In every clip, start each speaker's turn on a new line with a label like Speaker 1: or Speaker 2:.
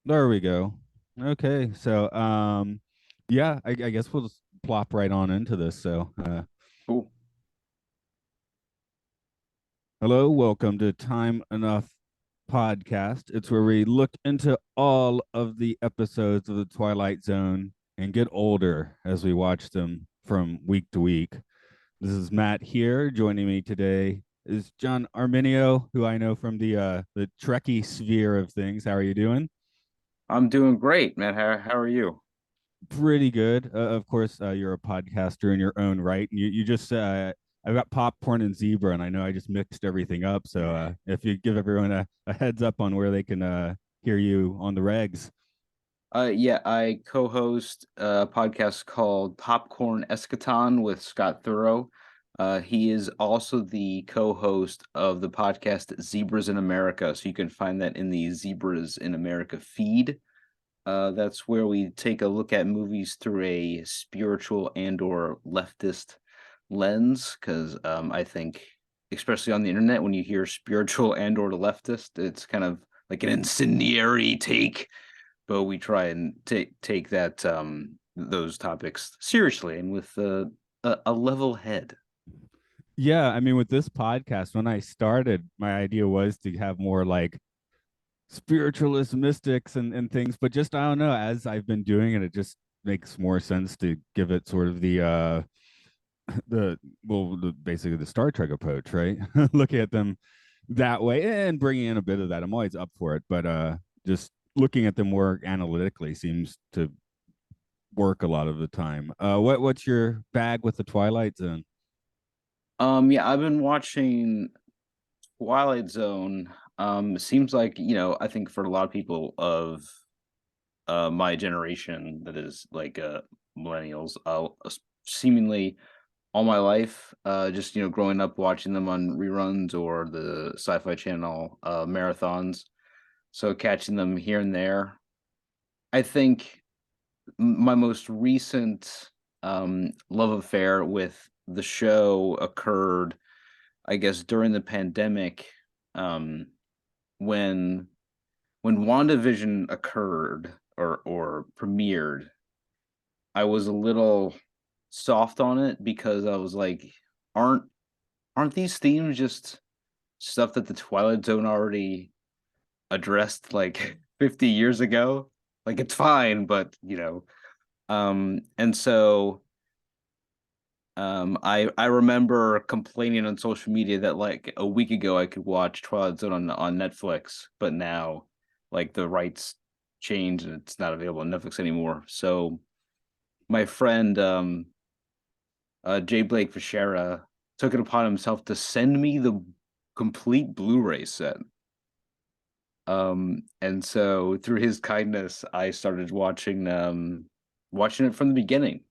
Speaker 1: There we go. Okay, so yeah, I guess we'll just plop right on into this.
Speaker 2: Cool.
Speaker 1: Hello, welcome to Time Enough Podcast. It's where we look into all of the episodes of the Twilight Zone and get older as we watch them from week to week. This is Matt here. Joining me today is John Arminio, who I know from the Trekkie sphere of things. How are you doing?
Speaker 2: I'm doing great, man. How are you?
Speaker 1: Pretty good. Of course, you're a podcaster in your own right. You just I've got popcorn and zebra, and I know I just mixed everything up. So if you give everyone a heads up on where they can hear you on the regs.
Speaker 2: Yeah, I co-host a podcast called Popcorn Eschaton with Scott Thurrow. He is also the co-host of the podcast Zebras in America, so you can find that in the Zebras in America feed. That's where we take a look at movies through a spiritual and or leftist lens, because I think, especially on the internet, when you hear spiritual and or leftist, it's kind of like an incendiary take, but we try and take that those topics seriously and with a level head.
Speaker 1: Yeah, I mean, with this podcast, when I started, my idea was to have more like spiritualist mystics and things, but just I don't know. As I've been doing it, it just makes more sense to give it sort of basically the Star Trek approach, right? Looking at them that way and bringing in a bit of that. I'm always up for it, but just looking at them more analytically seems to work a lot of the time. What's your bag with the Twilight Zone?
Speaker 2: Yeah, I've been watching Twilight Zone. It seems like, I think for a lot of people of my generation, that is like millennials, seemingly all my life, just growing up watching them on reruns or the Sci-Fi Channel marathons, so catching them here and there. I think my most recent love affair with the show occurred, I guess, during the pandemic, um, when WandaVision occurred or premiered. I was a little soft on it because I was like, aren't aren't these themes just stuff that the Twilight Zone already addressed like 50 years ago? Like it's fine, but and so I remember complaining on social media that like a week ago I could watch Twilight Zone on Netflix, but now like the rights changed and it's not available on Netflix anymore. So my friend Jay Blake Fischera took it upon himself to send me the complete Blu-ray set. And so through his kindness, I started watching it from the beginning,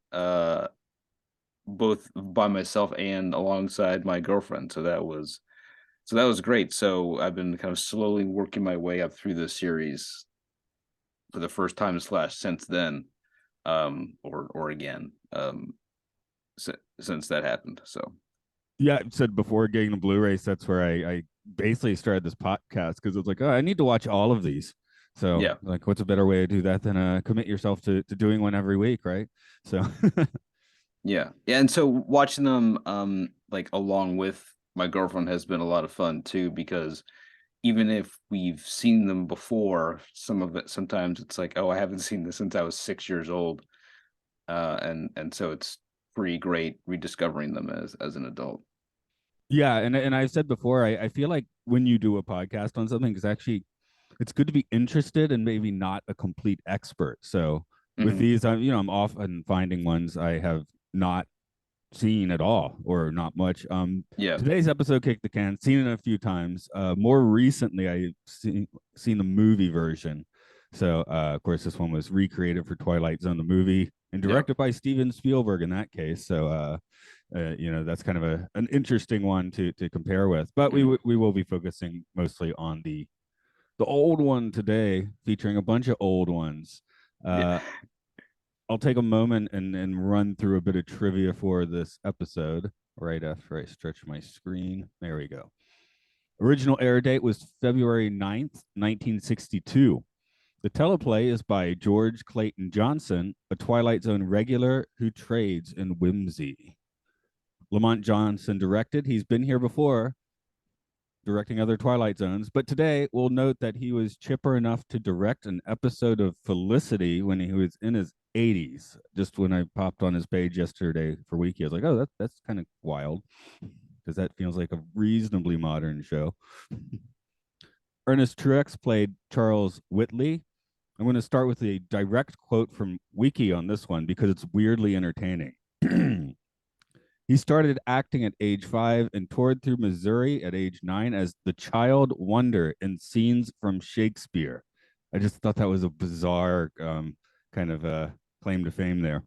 Speaker 2: both by myself and alongside my girlfriend. So that was great. So I've been kind of slowly working my way up through the series for the first time slash since then, or again, since that happened. So
Speaker 1: Yeah, I said before getting the Blu-rays, that's where I basically started this podcast because it was like, oh, I need to watch all of these. So,
Speaker 2: yeah.
Speaker 1: like, what's a better way to do that than commit yourself to doing one every week, right? So,
Speaker 2: Yeah, and so watching them like along with my girlfriend has been a lot of fun too, because even if we've seen them before, some of it sometimes it's like, oh, I haven't seen this since I was 6 years old. And so it's pretty great rediscovering them as an adult.
Speaker 1: yeah, and I've said before, I feel like when you do a podcast on something, it's good to be interested and maybe not a complete expert. So with
Speaker 2: Hmm.
Speaker 1: these, I'm often finding ones I have not seen at all or not much.
Speaker 2: Yeah.
Speaker 1: Today's episode kicked the can. Seen it a few times. More recently, I seen the movie version. So of course, this one was recreated for Twilight Zone, the movie, and
Speaker 2: Yeah.
Speaker 1: directed by Steven Spielberg in that case. So that's kind of an interesting one to compare with. But
Speaker 2: Hmm.
Speaker 1: we will be focusing mostly on the old one today, featuring a bunch of old ones.
Speaker 2: Yeah.
Speaker 1: Uh, I'll take a moment and run through a bit of trivia for this episode right after I stretch my screen. There we go. Original air date was February 9th, 1962. The teleplay is by George Clayton Johnson, a Twilight Zone regular who trades in whimsy. Lamont Johnson directed. He's been here before, directing other Twilight Zones, but today we'll note that he was chipper enough to direct an episode of Felicity when he was in his 80s. Just when I popped on his page yesterday for Wiki, I was like, oh, that's kind of wild because that feels like a reasonably modern show. Ernest Truex played Charles Whitley. I'm going to start with a direct quote from Wiki on this one because it's weirdly entertaining. He started acting at age 5 and toured through Missouri at age 9 as the child wonder in scenes from Shakespeare. I just thought that was a bizarre kind of claim to fame there.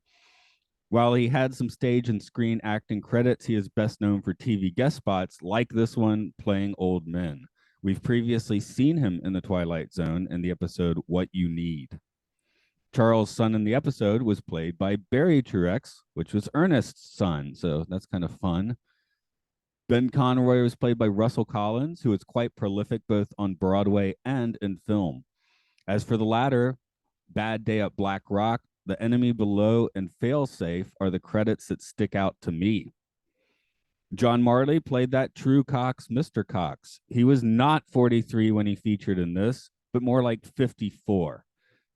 Speaker 1: While he had some stage and screen acting credits, he is best known for TV guest spots like this one playing old men. We've previously seen him in The Twilight Zone in the episode What You Need. Charles' son in the episode was played by Barry Truex, which was Ernest's son. So that's kind of fun. Ben Conroy was played by Russell Collins, who is quite prolific both on Broadway and in film. As for the latter, Bad Day at Black Rock, The Enemy Below, and Failsafe are the credits that stick out to me. John Marley played that true Cox, Mr. Cox. He was not 43 when he featured in this, but more like 54.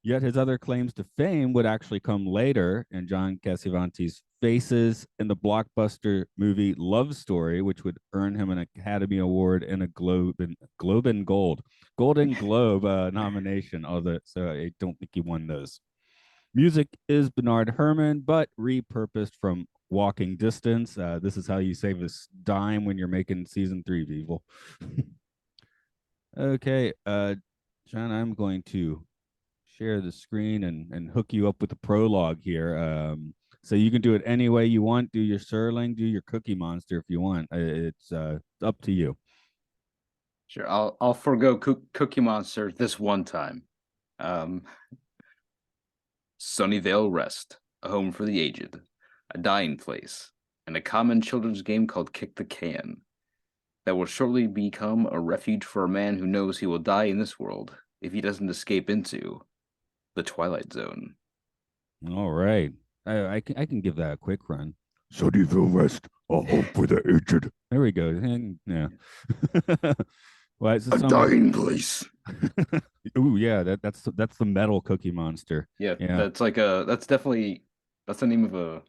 Speaker 1: Yet his other claims to fame would actually come later in John Cassavetes' Faces in the blockbuster movie Love Story, which would earn him an Academy Award and a Golden Globe nomination. So I don't think he won those. Music is Bernard Herrmann, but repurposed from Walking Distance. This is how you save a dime when you're making season 3, people. Okay, John, I'm going to share the screen and hook you up with the prologue here. So you can do it any way you want. Do your Serling, do your Cookie Monster if you want. It's up to you.
Speaker 2: Sure, I'll forego Cookie Monster this one time. Sunnyvale Rest, a home for the aged, a dying place, and a common children's game called Kick the Can that will shortly become a refuge for a man who knows he will die in this world if he doesn't escape into the Twilight Zone.
Speaker 1: All right. I can give that a quick run. Sunnyvale Rest, a home for the aged. There we go. Yeah. Well, it's
Speaker 2: a dying place.
Speaker 1: Ooh, yeah, that's the metal Cookie Monster.
Speaker 2: Yeah, that's definitely the name of a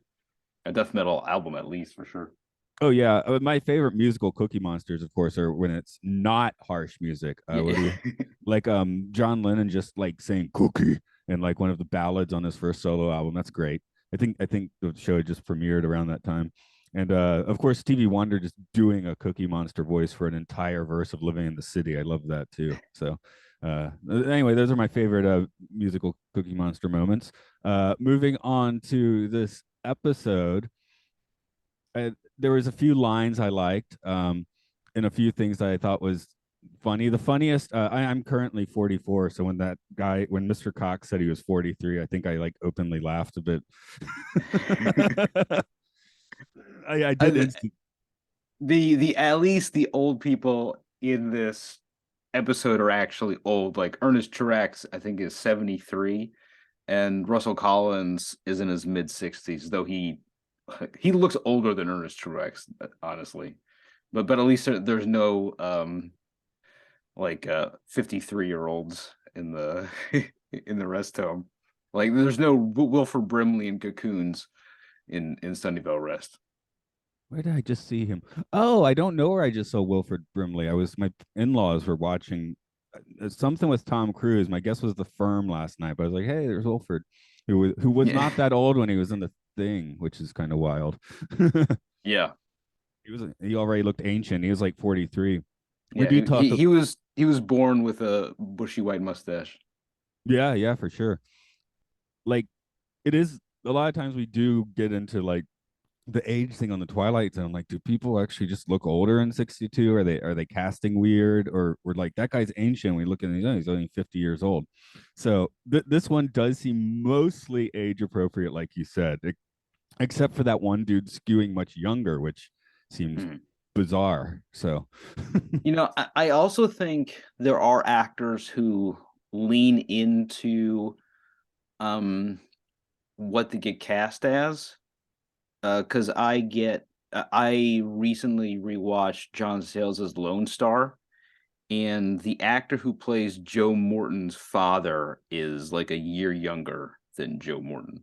Speaker 2: death metal album, at least, for sure.
Speaker 1: Oh yeah, my favorite musical Cookie Monsters, of course, are when it's not harsh music. Like John Lennon just like saying "cookie" and like one of the ballads on his first solo album. That's great. I think the show just premiered around that time, and of course Stevie Wonder just doing a Cookie Monster voice for an entire verse of "Living in the City." I love that too. So. Anyway, those are my favorite musical Cookie Monster moments. Moving on to this episode, there was a few lines I liked, and a few things that I thought was funny. The funniest, I'm currently 44, so when Mr. Cox said he was 43, I think I like openly laughed a bit. I did.
Speaker 2: The at least the old people in this episode are actually old. Like Ernest Truex, I think, is 73, and Russell Collins is in his mid 60s, though he looks older than Ernest Truex, honestly. But at least there's no 53-year-olds in the in the rest home. Like there's no Wilford Brimley and cocoons in Sunnyvale Rest.
Speaker 1: Where did I just see him? Oh, I don't know where I just saw Wilford Brimley. My in-laws were watching something with Tom Cruise. My guess was The Firm last night, but I was like, hey, there's Wilford, who was not that old when he was in The Thing, which is kind of wild.
Speaker 2: Yeah.
Speaker 1: He already looked ancient. He was like 43.
Speaker 2: Yeah, he was born with a bushy white mustache.
Speaker 1: Yeah, for sure. Like it is a lot of times we do get into like the age thing on the Twilight Zone. Like, do people actually just look older in 62? Are they casting weird, or we're like that guy's ancient? We look at him, he's only 50 years old. So this one does seem mostly age appropriate, like you said, except for that one dude skewing much younger, which seems bizarre. So
Speaker 2: I also think there are actors who lean into what they get cast as. Because I recently rewatched John Sayles' Lone Star, and the actor who plays Joe Morton's father is like a year younger than Joe Morton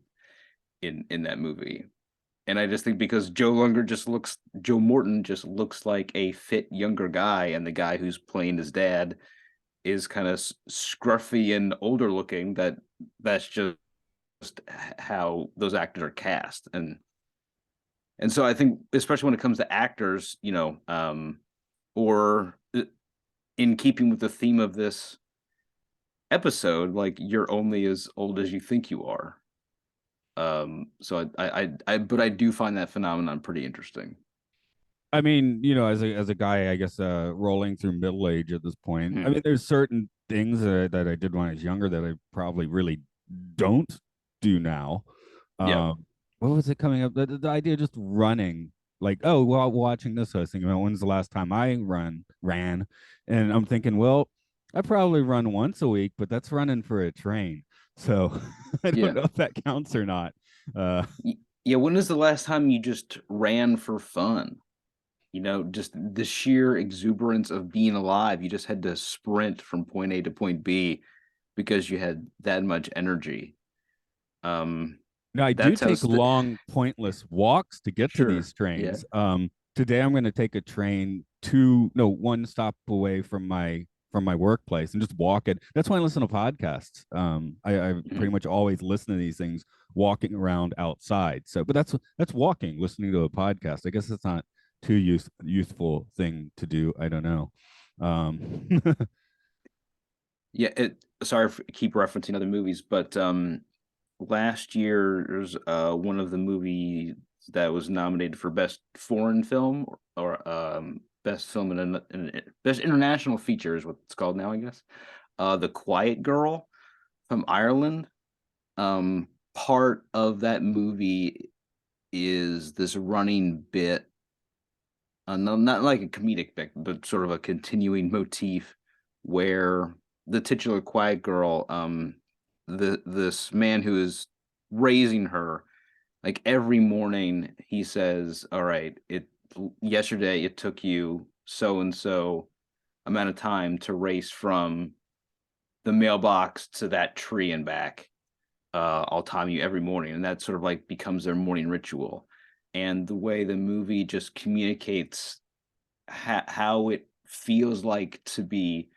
Speaker 2: in that movie. And I just think because Joe Morton just looks like a fit younger guy, and the guy who's playing his dad is kind of scruffy and older looking. That's just how those actors are cast, and so I think, especially when it comes to actors, or in keeping with the theme of this episode, like you're only as old as you think you are. So but I do find that phenomenon pretty interesting.
Speaker 1: I mean, as a guy, I guess, rolling through middle age at this point, I
Speaker 2: Mhm.
Speaker 1: mean, there's certain things that I did when I was younger that I probably really don't do now.
Speaker 2: Yeah,
Speaker 1: What was it coming up? The idea of just running, like, oh, while watching this, I was thinking about when's the last time I ran, and I'm thinking, well, I probably run once a week, but that's running for a train, so I don't
Speaker 2: yeah.
Speaker 1: know if that counts or not. Uh,
Speaker 2: Yeah, when is the last time you just ran for fun? Just the sheer exuberance of being alive. You just had to sprint from point A to point B because you had that much energy. Um,
Speaker 1: Now, I do
Speaker 2: that's how
Speaker 1: take
Speaker 2: st
Speaker 1: long, pointless walks to get to
Speaker 2: Sure.
Speaker 1: these
Speaker 2: Yeah.
Speaker 1: trains. Today I'm going to take a train to no one stop away from my workplace and just walk it. That's why I listen to podcasts. I pretty
Speaker 2: Mhm.
Speaker 1: much always listen to these things walking around outside. So, but that's walking, listening to a podcast. I guess it's not too youthful thing to do. I don't know. Um,
Speaker 2: Yeah, sorry for keep referencing other movies, but last year's one of the movies that was nominated for best foreign film, or best film best international feature is what it's called now, I guess. The Quiet Girl from Ireland. Part of that movie is this running bit, no, not like a comedic bit, but sort of a continuing motif where the titular quiet girl, this man who is raising her, like every morning he says, "All right, yesterday it took you so and so amount of time to race from the mailbox to that tree and back. I'll time you every morning," and that sort of like becomes their morning ritual. And the way the movie just communicates how it feels like to be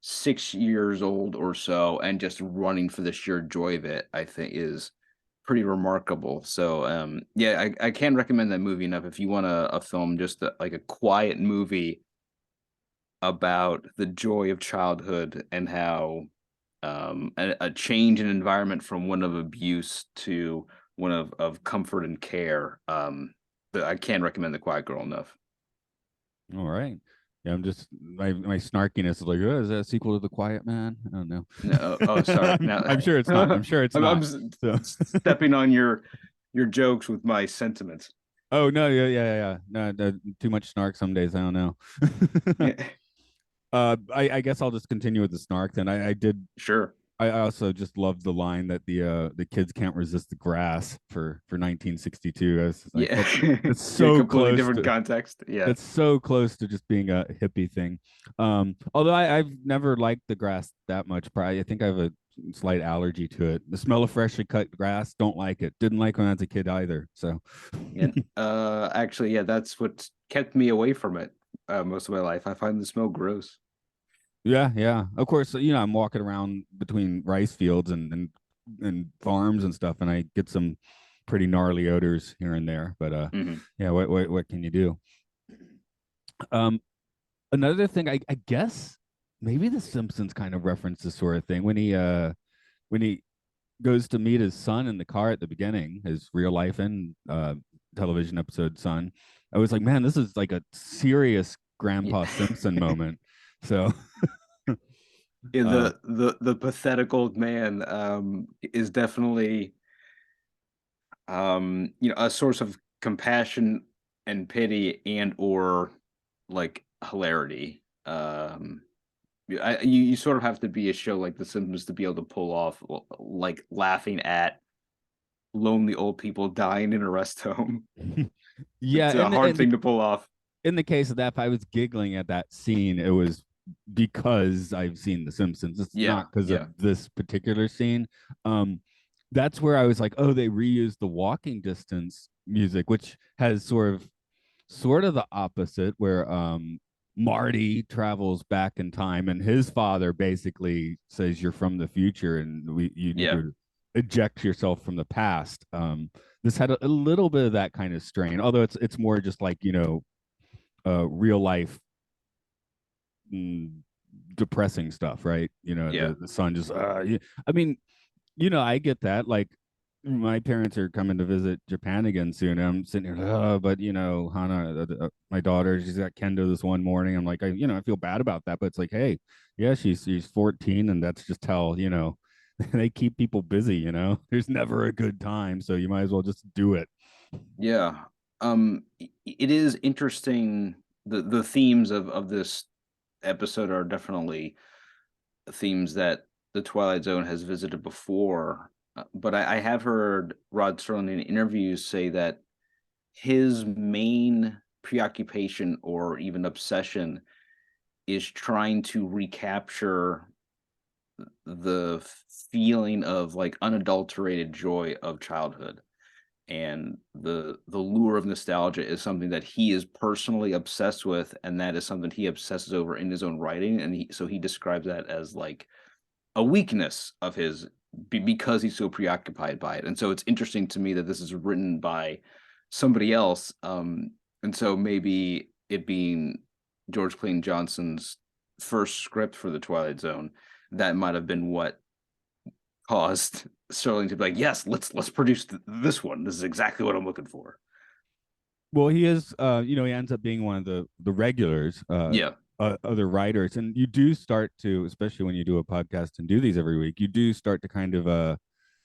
Speaker 2: 6 years old or so and just running for the sheer joy of it, I think is pretty remarkable. So yeah, I can't recommend that movie enough if you want a film, just like a quiet movie about the joy of childhood and how a change in environment from one of abuse to one of comfort and care. I can't recommend The Quiet Girl enough.
Speaker 1: all right. Yeah, I'm just my snarkiness is like, oh, is that a sequel to The Quiet Man? I don't know.
Speaker 2: No, oh, sorry. Now
Speaker 1: I'm sure it's not. I'm sure it's
Speaker 2: I'm
Speaker 1: not. So,
Speaker 2: stepping on your jokes with my sentiments.
Speaker 1: oh no, yeah. No, too much snark some days. I don't know.
Speaker 2: Yeah,
Speaker 1: I guess I'll just continue with the snark. Then I did.
Speaker 2: sure.
Speaker 1: I also just loved the line that the kids can't resist the grass for 1962. I was just like,
Speaker 2: Yeah,
Speaker 1: that's
Speaker 2: yeah,
Speaker 1: so
Speaker 2: completely
Speaker 1: close
Speaker 2: different
Speaker 1: to
Speaker 2: context. Yeah.
Speaker 1: that's so close to just being a hippie thing. Although I've never liked the grass that much. Probably, I think I have a slight allergy to it. The smell of freshly cut grass, don't like it. Didn't like when I was a kid either. So,
Speaker 2: And actually, yeah, that's what kept me away from it most of my life. I find the smell gross.
Speaker 1: yeah. Of course, I'm walking around between rice fields and farms and stuff, and I get some pretty gnarly odors here and there. But
Speaker 2: Hmm.
Speaker 1: yeah, what can you do? Um, Another thing, I guess maybe The Simpsons kind of reference this sort of thing when he goes to meet his son in the car at the beginning, his real life and television episode son. I was like, man, this is like a serious
Speaker 2: Yeah.
Speaker 1: Grandpa Simpson moment. So,
Speaker 2: Yeah,
Speaker 1: uh,
Speaker 2: the pathetic old man is definitely a source of compassion and pity and or like hilarity. you sort of have to be a show like The Simpsons to be able to pull off like laughing at lonely old people dying in a rest home.
Speaker 1: Yeah,
Speaker 2: It's a hard thing to pull off.
Speaker 1: in the case of that, if I was giggling at that scene, it was because I've seen The Simpsons. It's
Speaker 2: Yeah,
Speaker 1: not because of
Speaker 2: yeah,
Speaker 1: this particular scene. Um, that's where I was like, oh, they reused the walking distance music, which has sort of the opposite, where Marty travels back in time, and his father basically says you're from the future, and you need
Speaker 2: yeah,
Speaker 1: to eject yourself from the past. This had a little bit of that kind of strain, although it's more just like real life mm, depressing stuff, right?
Speaker 2: yeah,
Speaker 1: The son just I mean, I get that. Like my parents are coming to visit Japan again soon. And I'm sitting here, but Hana, my daughter, she's got kendo this one morning. I'm like, I feel bad about that, but it's like, hey, yeah, she's 14, and that's just how they keep people busy. There's never a good time, so you might as well just do it.
Speaker 2: yeah. It is interesting. The themes of this episode are definitely themes that the Twilight Zone has visited before. But I have heard Rod Serling in interviews say that his main preoccupation or even obsession is trying to recapture the feeling of like unadulterated joy of childhood, and the lure of nostalgia is something that he is personally obsessed with, and that is something he obsesses over in his own writing, and he describes that as like a weakness of his, because he's so preoccupied by it. And so it's interesting to me that this is written by somebody else, and so maybe it being George Clayton Johnson's first script for the Twilight Zone, that might have been what caused Sterling to be like, yes, let's produce this one. This is exactly what I'm looking for.
Speaker 1: Well, he is, he ends up being one of the regulars,
Speaker 2: Yeah.
Speaker 1: other writers, and you do start to, especially when you do a podcast and do these every week, you do start to kind of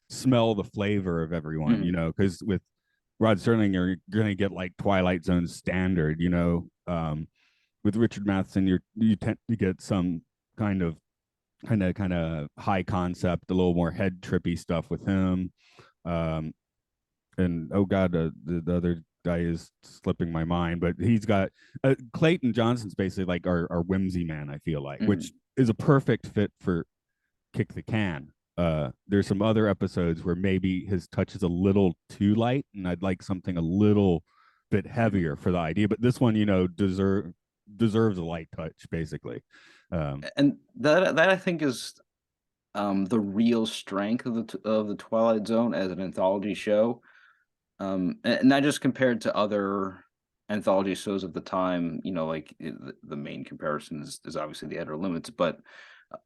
Speaker 1: smell the flavor of everyone,
Speaker 2: Mhm.
Speaker 1: because with Rod Serling, you're going to get like Twilight Zone standard, with Richard Matheson, you tend to get some kind of high concept, a little more head trippy stuff with him. Um, and oh god, the other guy is slipping my mind, but he's got Clayton Johnson's basically like our whimsy man. I feel like, which
Speaker 2: Mhm.
Speaker 1: is a perfect fit for Kick the Can. There's some other episodes where maybe his touch is a little too light, and I'd like something a little bit heavier for the idea. But this one, deserves a light touch, basically. Um,
Speaker 2: And that I think is the real strength of the Twilight Zone as an anthology show. And not just compared to other anthology shows of the time, like the main comparison is obviously the Outer Limits, but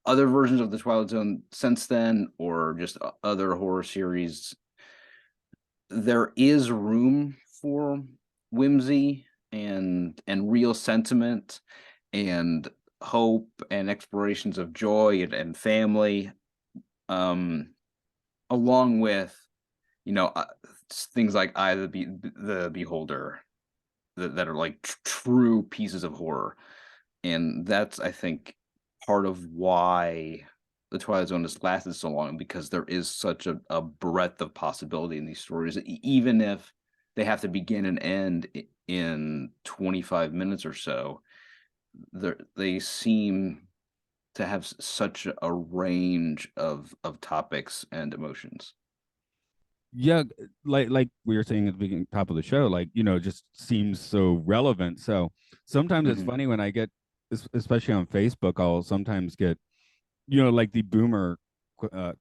Speaker 2: other versions of the Twilight Zone since then, or just other horror series, there is room for whimsy and real sentiment and hope and explorations of joy and family, um, along with you know uh, things like the Beholder, that are like true pieces of horror. And that's, I think, part of why the Twilight Zone has lasted so long, because there is such a breadth of possibility in these stories, even if they have to begin and end in 25 minutes or so. They seem to have such a range of topics and emotions.
Speaker 1: yeah, like we were saying at the beginning, top of the show, like just seems so relevant. So sometimes it's
Speaker 2: Hmm.
Speaker 1: funny when I get, especially on Facebook, I'll sometimes get like the boomer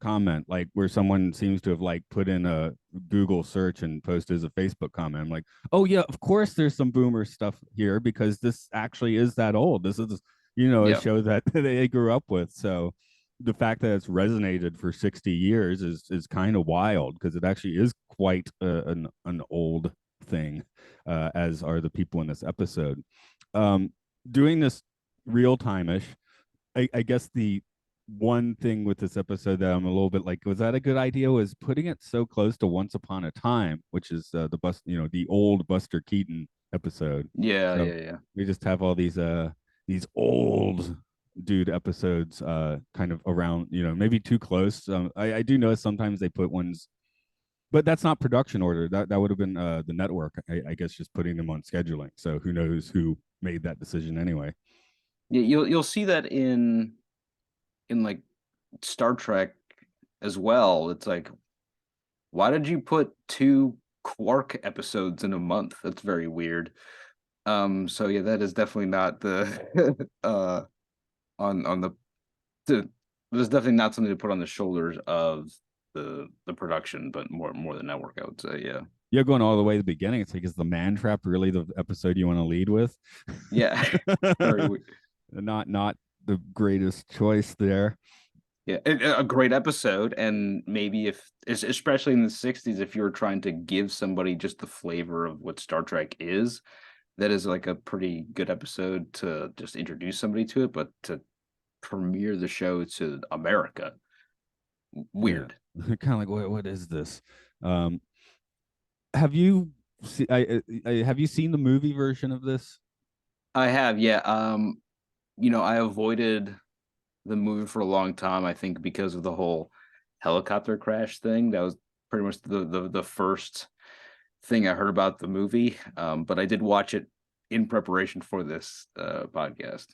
Speaker 1: comment, like where someone seems to have like put in a Google search and posted as a Facebook comment. I'm like, oh yeah, of course there's some boomer stuff here because this actually is that old. This is a
Speaker 2: Yeah.
Speaker 1: show that they grew up with. So the fact that it's resonated for 60 years is kind of wild because it actually is quite an old thing, as are the people in this episode. Um, Doing this real time ish, I guess the one thing with this episode that I'm a little bit like, was that a good idea? Was putting it so close to Once Upon a Time, which is the old Buster Keaton episode.
Speaker 2: Yeah,
Speaker 1: So
Speaker 2: yeah, yeah.
Speaker 1: we just have all these old dude episodes kind of around, maybe too close. I do know sometimes they put ones, but that's not production order. That would have been the network, I guess, just putting them on scheduling. So who knows who made that decision anyway.
Speaker 2: Yeah, you'll see that in like Star Trek as well. It's like, why did you put two Quark episodes in a month? That's very weird. So yeah, that is definitely not the on the there's definitely not something to put on the shoulders of the production, but more the network, I would say. Yeah.
Speaker 1: You're going all the way to the beginning. It's like, is the man trap really the episode you want to lead with?
Speaker 2: Yeah. Very weird.
Speaker 1: Not the greatest choice there.
Speaker 2: Yeah, a great episode, and maybe if, especially in the '60s, if you're trying to give somebody just the flavor of what Star Trek is, that is like a pretty good episode to just introduce somebody to it. But to premiere the show to America,
Speaker 1: Yeah,
Speaker 2: weird.
Speaker 1: kind of like, what is this? Um, have you have you seen the movie version of this?
Speaker 2: I have, yeah. I avoided the movie for a long time. I think because of the whole helicopter crash thing. That was pretty much the first thing I heard about the movie. But I did watch it in preparation for this podcast.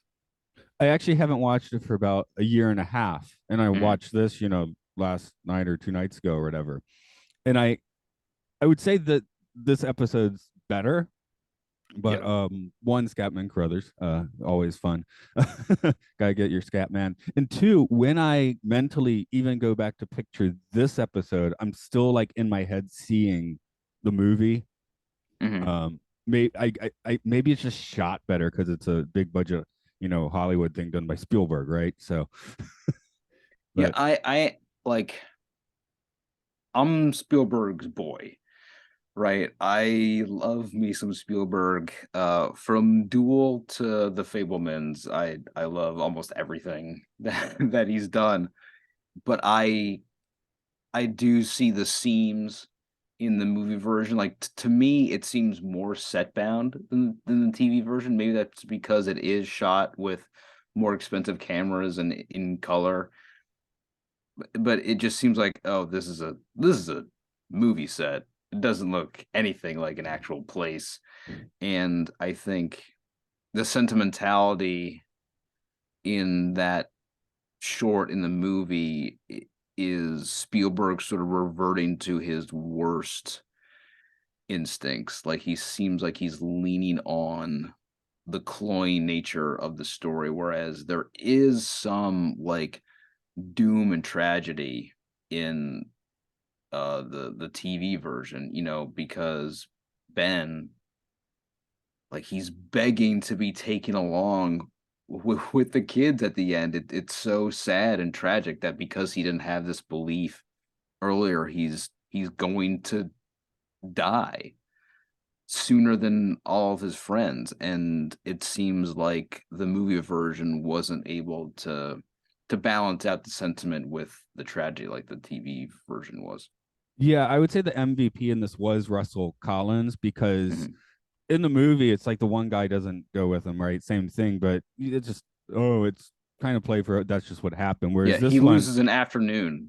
Speaker 1: I actually haven't watched it for about a year and a half, and I
Speaker 2: Mhm.
Speaker 1: watched this, last night or 2 nights ago or whatever. And I would say that this episode's better, but
Speaker 2: Yeah.
Speaker 1: one, Scatman Crothers, always fun. Gotta get your Scatman. And two, when I mentally even go back to picture this episode, I'm still like in my head seeing the movie.
Speaker 2: Hmm.
Speaker 1: Maybe it's just shot better because it's a big budget, Hollywood thing done by Spielberg, right? So,
Speaker 2: Yeah.
Speaker 1: but
Speaker 2: I like. I'm Spielberg's boy, right? I love me some Spielberg. From Duel to The Fablemans, I love almost everything that he's done. But I do see the seams in the movie version. Like to me, it seems more set bound than the TV version. Maybe that's because it is shot with more expensive cameras and in color. But it just seems like, oh, this is a movie set. It doesn't look anything like an actual place. And I think the sentimentality in that short in the movie is Spielberg sort of reverting to his worst instincts. Like he seems like he's leaning on the cloying nature of the story, whereas there is some like doom and tragedy in the TV version, because Ben, like, he's begging to be taken along with the kids at the end. It's so sad and tragic that because he didn't have this belief earlier, he's going to die sooner than all of his friends. And it seems like the movie version wasn't able to balance out the sentiment with the tragedy like the TV version was.
Speaker 1: yeah, I would say the MVP in this was Russell Collins because
Speaker 2: Mhm.
Speaker 1: in the movie, it's like the one guy doesn't go with him, right? Same thing, but it's just, oh, it's kind of play for that's just what happened. Whereas
Speaker 2: Yeah, he
Speaker 1: this one,
Speaker 2: loses an afternoon.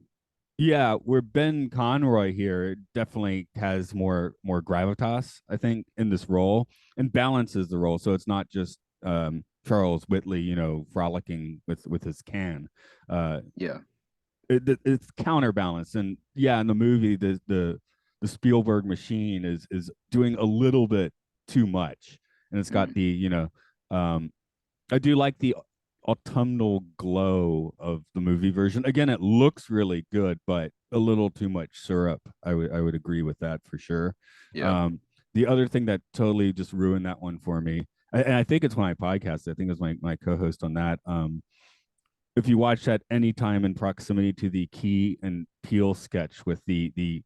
Speaker 1: yeah, where Ben Conroy here definitely has more gravitas, I think, in this role and balances the role. So it's not just Charles Whitley, frolicking with his can. Uh,
Speaker 2: Yeah.
Speaker 1: it's counterbalanced, and yeah, in the movie, the Spielberg machine is doing a little bit too much, and it's got
Speaker 2: Mhm.
Speaker 1: the um, I do like the autumnal glow of the movie version. Again, it looks really good, but a little too much syrup. I would agree with that for sure.
Speaker 2: Yeah.
Speaker 1: Um, the other thing that totally just ruined that one for me, and I think it's my podcast. I think it was my co-host on that. If you watch that any time in proximity to the Key and Peele sketch with the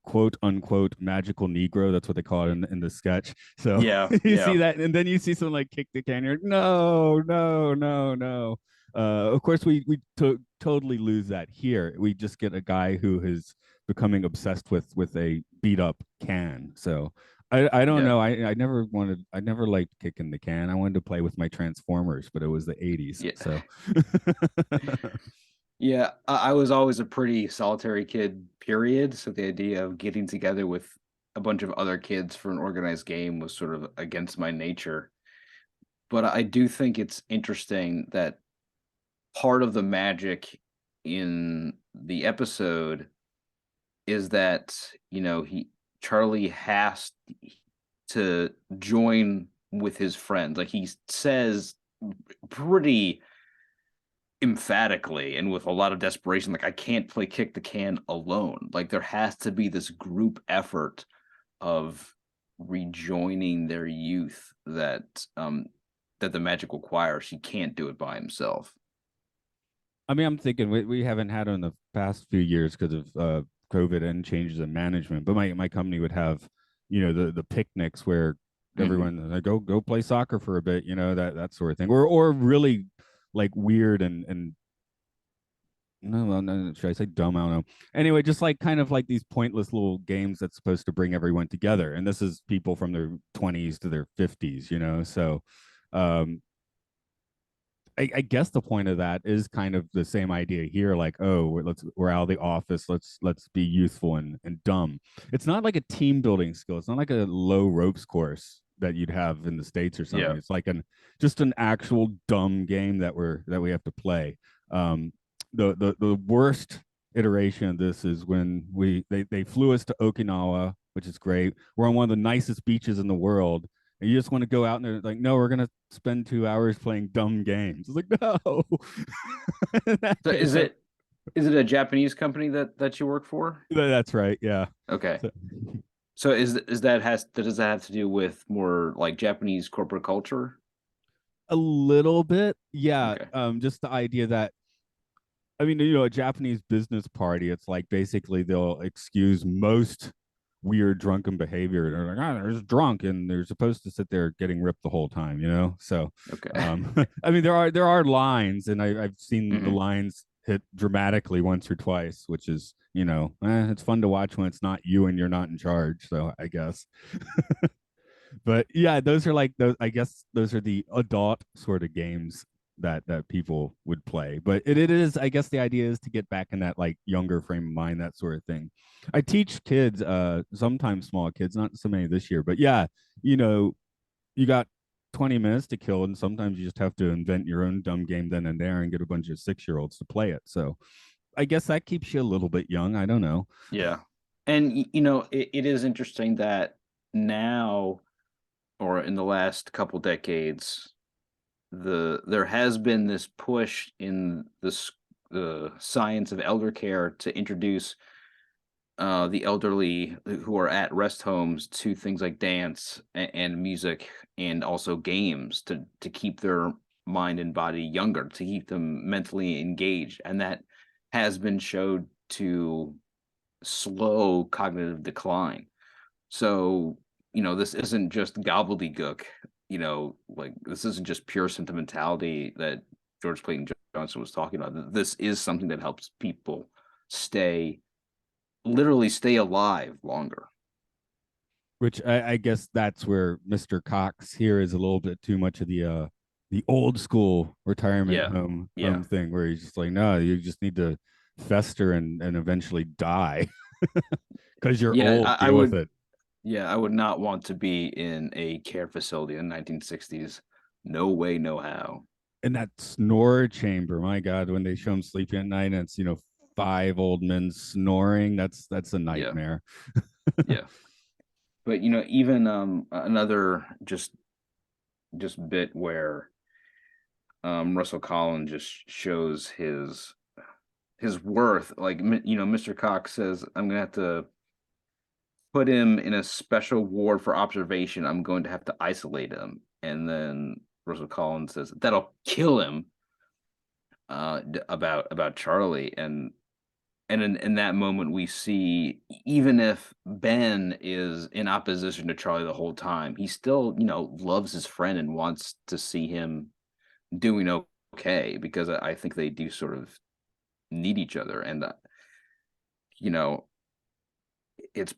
Speaker 1: quote unquote magical Negro. That's what they call it in the sketch. So
Speaker 2: Yeah.
Speaker 1: you see
Speaker 2: Yeah.
Speaker 1: that, and then you see someone like kick the can. You're like, no, no, no, no. Of course, we totally lose that here. We just get a guy who is becoming obsessed with a beat up can. So I don't
Speaker 2: Yeah.
Speaker 1: know. I never liked kicking the can. I wanted to play with my Transformers, but it was the 80s.
Speaker 2: Yeah.
Speaker 1: So
Speaker 2: Yeah, I was always a pretty solitary kid, period. So the idea of getting together with a bunch of other kids for an organized game was sort of against my nature. But I do think it's interesting that part of the magic in the episode is that, he Charlie has to join with his friends. Like he says pretty emphatically and with a lot of desperation, like, I can't play kick the can alone. Like there has to be this group effort of rejoining their youth that the magic requires. He can't do it by himself.
Speaker 1: I mean, I'm thinking we haven't had in the past few years because of COVID and changes in management. But my company would have, the picnics where
Speaker 2: Hmm.
Speaker 1: everyone go play soccer for a bit, that sort of thing, or really like weird and no, should I say dumb? I don't know. Anyway, just like kind of like these pointless little games that's supposed to bring everyone together, and this is people from their 20s to their 50s, So, um, I guess the point of that is kind of the same idea here. Like, oh, we're out of the office. Let's be youthful and dumb. It's not like a team building skill. It's not like a low ropes course that you'd have in the States or
Speaker 2: Yeah.
Speaker 1: something. It's like just an actual dumb game that we have to play. Um, the worst iteration of this is when they flew us to Okinawa, which is great. We're on one of the nicest beaches in the world, and you just want to go out and they're like, no, we're gonna spend 2 hours playing dumb games. It's like, no. In that
Speaker 2: So
Speaker 1: case,
Speaker 2: is it a Japanese company that you work for?
Speaker 1: that's right. Yeah.
Speaker 2: Okay.
Speaker 1: So,
Speaker 2: So does that have to do with more like Japanese corporate culture?
Speaker 1: a little bit, yeah.
Speaker 2: Okay.
Speaker 1: Just the idea that I mean, a Japanese business party, it's like basically they'll excuse most weird drunken behavior. They're like, they're just drunk and they're supposed to sit there getting ripped the whole time. So,
Speaker 2: Okay.
Speaker 1: I mean, there are lines, and I've seen the
Speaker 2: Hmm.
Speaker 1: lines hit dramatically once or twice, which is, it's fun to watch when it's not you and you're not in charge. So I guess, but yeah, those are like those. I guess those are the adult sort of games that people would play. But it is, I guess, the idea is to get back in that like younger frame of mind, that sort of thing. I teach kids, sometimes small kids, not so many this year, but yeah, you know, you got 20 minutes to kill, and sometimes you just have to invent your own dumb game then and there and get a bunch of 6-year-olds to play it. So I guess that keeps you a little bit young. I don't know.
Speaker 2: Yeah. And it is interesting that now, or in the last couple decades, there has been this push in the science of elder care to introduce the elderly who are at rest homes to things like dance and music and also games to keep their mind and body younger, to keep them mentally engaged, and that has been showed to slow cognitive decline. So, this isn't just gobbledygook, like this isn't just pure sentimentality that George Clayton Johnson was talking about. This is something that helps people stay literally stay alive longer.
Speaker 1: Which I guess that's where Mr. Cox here is a little bit too much of the old school retirement
Speaker 2: Yeah.
Speaker 1: home
Speaker 2: Yeah.
Speaker 1: thing where he's just like, no, you just need to fester and eventually die because you're
Speaker 2: Yeah,
Speaker 1: old.
Speaker 2: I
Speaker 1: Deal with
Speaker 2: would
Speaker 1: it.
Speaker 2: yeah, I would not want to be in a care facility in the 1960s. No way, no how.
Speaker 1: And that snore chamber, my God, when they show him sleeping at night and it's, 5 old men snoring, that's a
Speaker 2: Yeah.
Speaker 1: nightmare.
Speaker 2: Yeah. But even another just bit where Russell Collins just shows his worth. Like Mr. Cox says, I'm gonna have to put him in a special ward for observation. I'm going to have to isolate him. And then Russell Collins says that'll kill him, about Charlie. And in that moment we see, even if Ben is in opposition to Charlie the whole time, he still, loves his friend and wants to see him doing okay, because I think they do sort of need each other. And you know it's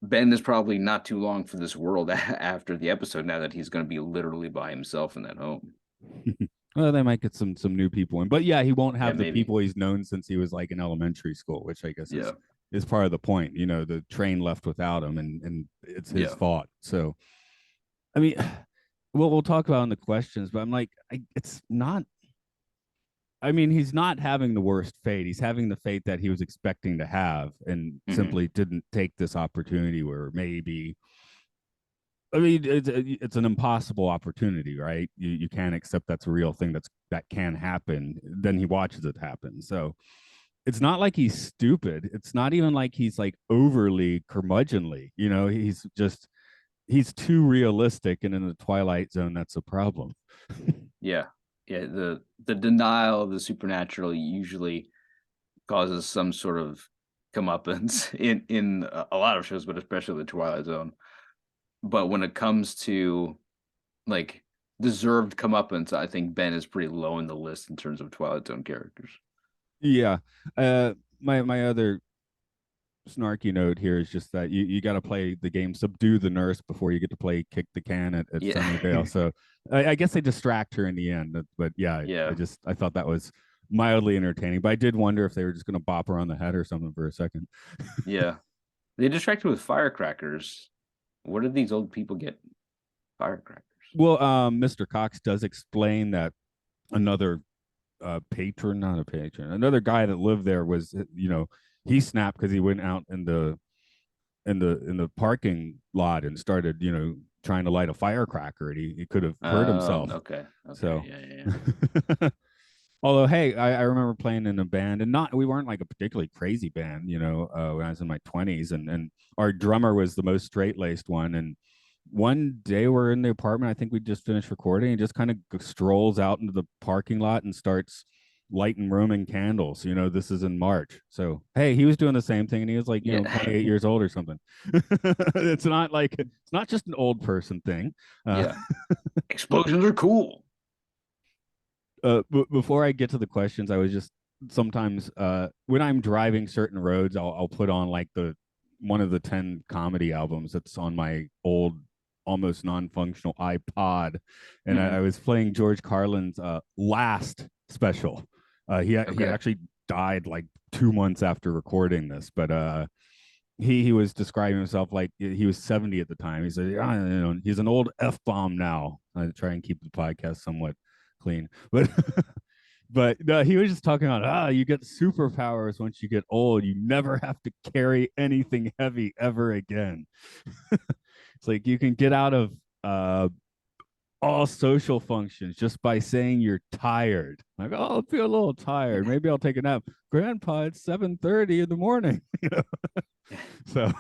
Speaker 2: Ben is probably not too long for this world after the episode, now that he's going to be literally by himself in that home.
Speaker 1: Well, they might get some new people in, but yeah, he won't
Speaker 2: Yeah,
Speaker 1: have the
Speaker 2: maybe.
Speaker 1: people he's known since he was like in elementary school, which I guess
Speaker 2: Yeah.
Speaker 1: is part of the point. You know, the train left without him, and it's his
Speaker 2: Yeah.
Speaker 1: fault. So, I mean, we'll talk about in the questions, but I'm like, it's not. I mean, he's not having the worst fate. He's having the fate that he was expecting to have, and
Speaker 2: Hmm.
Speaker 1: simply didn't take this opportunity. Where maybe, I mean, it's an impossible opportunity, right? You can't accept that's a real thing that can happen. Then he watches it happen. So it's not like he's stupid. It's not even like he's like overly curmudgeonly. You know, he's too realistic, and in the Twilight Zone, that's a problem.
Speaker 2: Yeah. Yeah. The denial of the supernatural usually causes some sort of comeuppance in a lot of shows, but especially the Twilight Zone. But when it comes to like deserved comeuppance, I think Ben is pretty low in the list in terms of Twilight Zone characters.
Speaker 1: Yeah. My other snarky note here is just that you got to play the game subdue the nurse before you get to play kick the can at
Speaker 2: Yeah.
Speaker 1: Sunnydale. So I guess they distract her in the end, but yeah,
Speaker 2: Yeah.
Speaker 1: I thought that was mildly entertaining, but I did wonder if they were just going to bop her on the head or something for a second.
Speaker 2: Yeah. They distracted with firecrackers. Where did these old people get firecrackers?
Speaker 1: Well, Mr. Cox does explain that another patron, not a patron, another guy that lived there was, he snapped because he went out in the parking lot and started, trying to light a firecracker, and he could have hurt himself.
Speaker 2: Okay. Okay.
Speaker 1: So,
Speaker 2: Yeah. Yeah. Yeah.
Speaker 1: although, hey, I remember playing in a band, and not we weren't like a particularly crazy band, when I was in my 20s, and our drummer was the most straight laced one. And one day we're in the apartment, I think we just finished recording, and just kind of strolls out into the parking lot and starts lighting Roman candles. This is in March. So, hey, he was doing the same thing, and he was like,
Speaker 2: Yeah.
Speaker 1: 28 years old or something. It's not just an old person thing. Uh,
Speaker 2: Yeah. Explosions are cool.
Speaker 1: before I get to the questions, I was just sometimes when I'm driving certain roads, I'll put on like the one of the 10 comedy albums that's on my old almost non-functional iPod, and I
Speaker 2: Hmm.
Speaker 1: was playing George Carlin's last special. He
Speaker 2: Okay.
Speaker 1: actually died like 2 months after recording this, but he was describing himself like he was 70 at the time. He said, he's an old F bomb now. I try and keep the podcast somewhat clean, but but no, he was just talking about you get superpowers once you get old. You never have to carry anything heavy ever again. It's like you can get out of uh all social functions just by saying you're tired. Like, oh, I feel a little tired. Maybe I'll take a nap. Grandpa, it's 7:30 in the morning. So,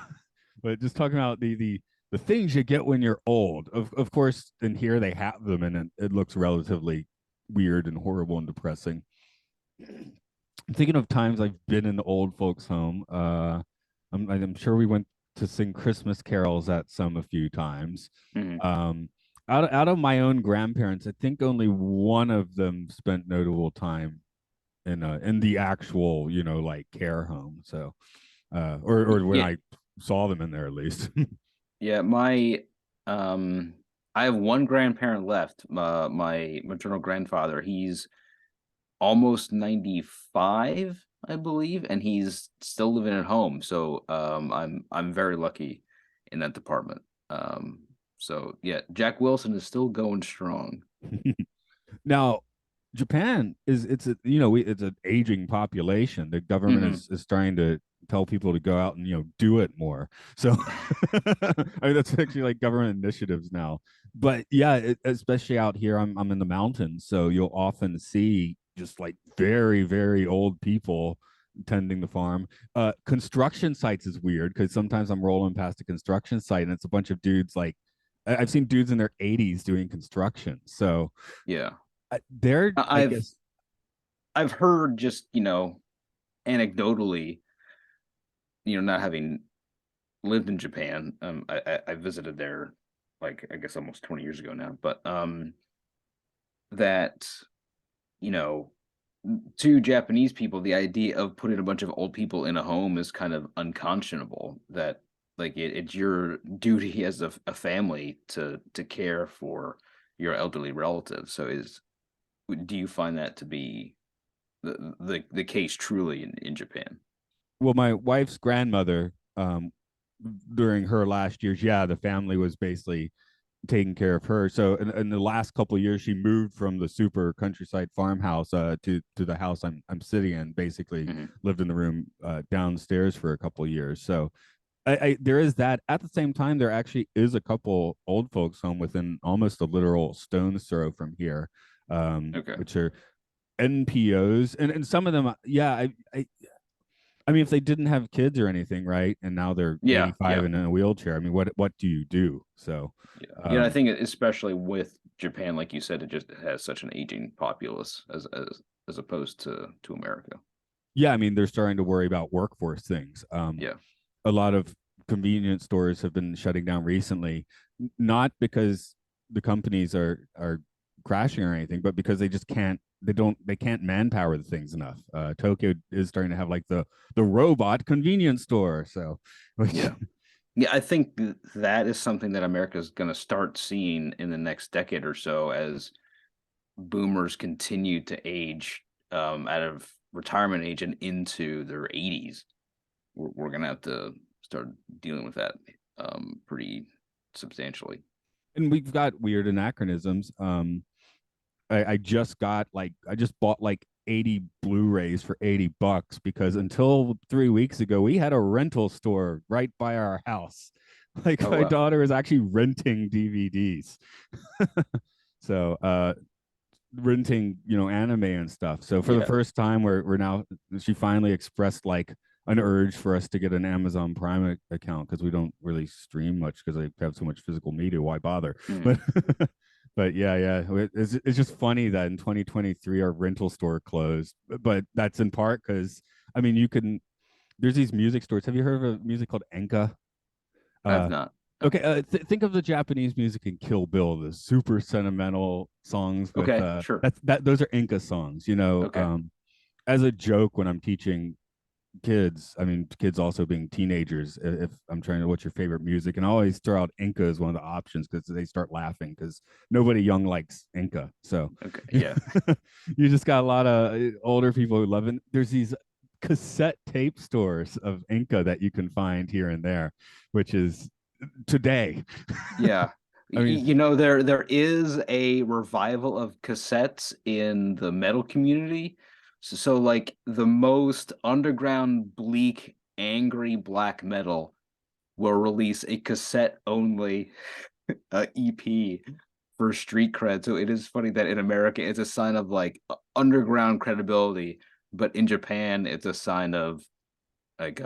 Speaker 1: but just talking about the things you get when you're old. Of course, in here they have them, and it looks relatively weird and horrible and depressing. I'm thinking of times I've been in the old folks' home. I'm sure we went to sing Christmas carols at some a few times.
Speaker 2: Hmm.
Speaker 1: Um, out of my own grandparents, I think only one of them spent notable time in the actual, like care home. So, or when
Speaker 2: Yeah.
Speaker 1: I saw them in there at least.
Speaker 2: Yeah. Um, I have one grandparent left. My maternal grandfather. He's almost 95, I believe, and he's still living at home. So I'm very lucky in that department. So yeah, Jack Wilson is still going strong.
Speaker 1: Now, Japan is it's a it's an aging population. The government
Speaker 2: Hmm.
Speaker 1: is trying to tell people to go out and do it more. So I mean that's actually like government initiatives now. But yeah, especially out here, I'm in the mountains, so you'll often see just like very very old people tending the farm. Construction sites is weird because sometimes I'm rolling past a construction site and it's a bunch of dudes like I've seen dudes in their 80s doing construction. So
Speaker 2: Yeah,
Speaker 1: they're,
Speaker 2: I-
Speaker 1: I
Speaker 2: I've
Speaker 1: guess,
Speaker 2: I've heard just anecdotally, not having lived in Japan. I visited there like I guess almost 20 years ago now, but that you know to Japanese people, the idea of putting a bunch of old people in a home is kind of unconscionable. That like it's your duty as a family to care for your elderly relatives. So is do you find that to be the case truly in Japan?
Speaker 1: Well, my wife's grandmother, during her last years, yeah, the family was basically taking care of her. So in the last couple of years, she moved from the super countryside farmhouse to the house I'm sitting in. Basically,
Speaker 2: Hmm.
Speaker 1: lived in the room downstairs for a couple of years. So there is that. At the same time, there actually is a couple old folks home within almost a literal stone's throw from here,
Speaker 2: Okay.
Speaker 1: which are NPOs, and some of them, yeah, I mean, if they didn't have kids or anything, right, and now they're
Speaker 2: Yeah,
Speaker 1: 85
Speaker 2: yeah,
Speaker 1: and in a wheelchair, I mean, what do you do? So,
Speaker 2: yeah. I
Speaker 1: um,
Speaker 2: think especially with Japan, like you said, it just has such an aging populace as opposed to America.
Speaker 1: yeah, I mean, they're starting to worry about workforce things.
Speaker 2: Yeah.
Speaker 1: A lot of convenience stores have been shutting down recently, not because the companies are crashing or anything, but because they just can't. They can't manpower the things enough. Tokyo is starting to have like the robot convenience store. So, which
Speaker 2: Yeah. Yeah, I think that is something that America is going to start seeing in the next decade or so as boomers continue to age out of retirement age and into their 80s. We're going to have to start dealing with that pretty substantially.
Speaker 1: and we've got weird anachronisms. I just bought like 80 Blu-rays for $80 because until 3 weeks ago we had a rental store right by our house. Like
Speaker 2: Oh,
Speaker 1: my
Speaker 2: wow.
Speaker 1: daughter was actually renting DVDs. So renting, anime and stuff. So for the
Speaker 2: Yeah.
Speaker 1: first time we're now she finally expressed like an urge for us to get an Amazon Prime account because we don't really stream much because I have so much physical media. Why bother?
Speaker 2: Mhm.
Speaker 1: But but yeah, it's just funny that in 2023 our rental store closed. But that's in part because I mean you can there's these music stores. Have you heard of a music called Enka?
Speaker 2: I've
Speaker 1: Uh,
Speaker 2: not.
Speaker 1: Okay, think of the Japanese music in Kill Bill, the super sentimental songs with
Speaker 2: Okay, sure.
Speaker 1: that those are Inca songs,
Speaker 2: Okay.
Speaker 1: as a joke when I'm teaching kids, I mean kids also being teenagers, if I'm trying to what's your favorite music, and I always throw out Inca as one of the options because they start laughing because nobody young likes Inca. So
Speaker 2: Okay. Yeah.
Speaker 1: you just got a lot of older people who love it. There's these cassette tape stores of Inca that you can find here and there, which is today.
Speaker 2: Yeah.
Speaker 1: I mean,
Speaker 2: There is a revival of cassettes in the metal community. So like the most underground, bleak, angry black metal will release a cassette only EP for street cred. So it is funny that in America it's a sign of like underground credibility, but in Japan it's a sign of like